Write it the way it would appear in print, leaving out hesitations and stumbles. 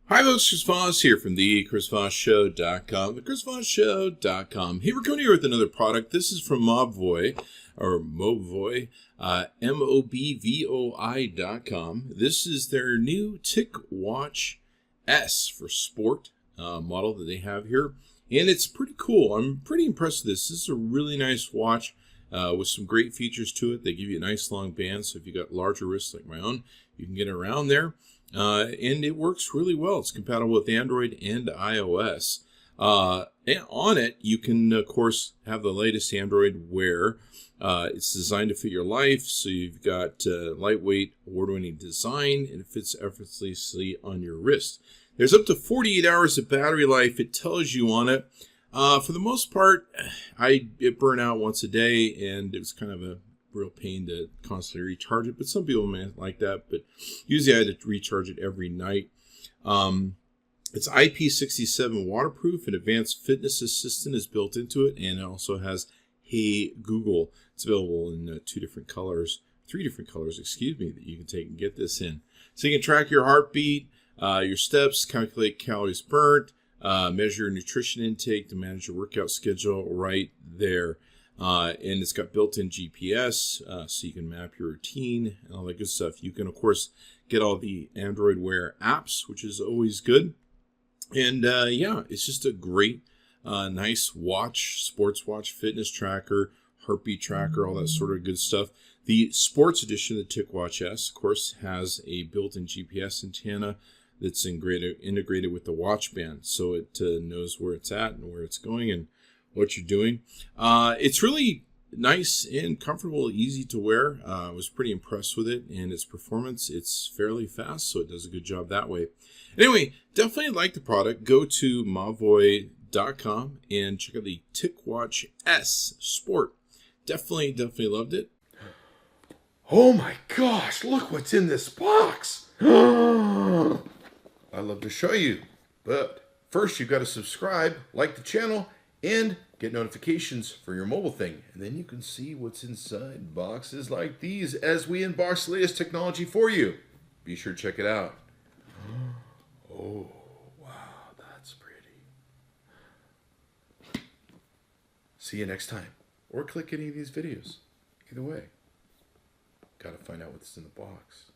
Hi folks, Chris Voss here from the ChrisVossShow.com, the ChrisVossShow.com. Hey, we're coming here with another product. This is from Mobvoi, or Mobvoi, MOBVOI.com. This is their new Ticwatch S for sport model that they have here. And it's pretty cool. I'm pretty impressed with this. This is a really nice watch with some great features to it. They give you a nice long band, so if you got larger wrists like my own, you can get around there. And it works really well. It's compatible with Android and iOS. And on it, you can, of course, have the latest Android Wear. It's designed to fit your life, so you've got lightweight, award-winning design, and it fits effortlessly on your wrist. There's up to 48 hours of battery life, it tells you on it. For the most part, it burned out once a day, and it was kind of a real pain to constantly recharge it, but some people may like that, but usually I had to recharge it every night. It's Ip67 Waterproof, and advanced fitness assistant is built into it, and it also has Hey Google. It's available in three different colors, that you can take and get this in. So you can track your heartbeat, your steps, calculate calories burnt, measure your nutrition intake to manage your workout schedule right there. And it's got built-in GPS, so you can map your routine and all that good stuff. You can, of course, get all the Android Wear apps, which is always good. And yeah, it's just a great, nice watch, sports watch, fitness tracker, heartbeat tracker, all that sort of good stuff. The sports edition of the Ticwatch S, of course, has a built-in GPS antenna that's integrated with the watch band, so it knows where it's at and where it's going and what you're doing. It's really nice and comfortable, easy to wear. I was pretty impressed with it and its performance. It's fairly fast, so it does a good job that way. Anyway, definitely like the product. Go to Mobvoi.com and check out the Ticwatch S Sport. Definitely loved it. Oh my gosh, look what's in this box. I'd love to show you, but first you've got to subscribe, like the channel, and get notifications for your mobile thing. And then you can see what's inside boxes like these as we unbox the latest technology for you. Be sure to check it out. Oh, wow, that's pretty. See you next time. Or click any of these videos. Either way, gotta find out what's in the box.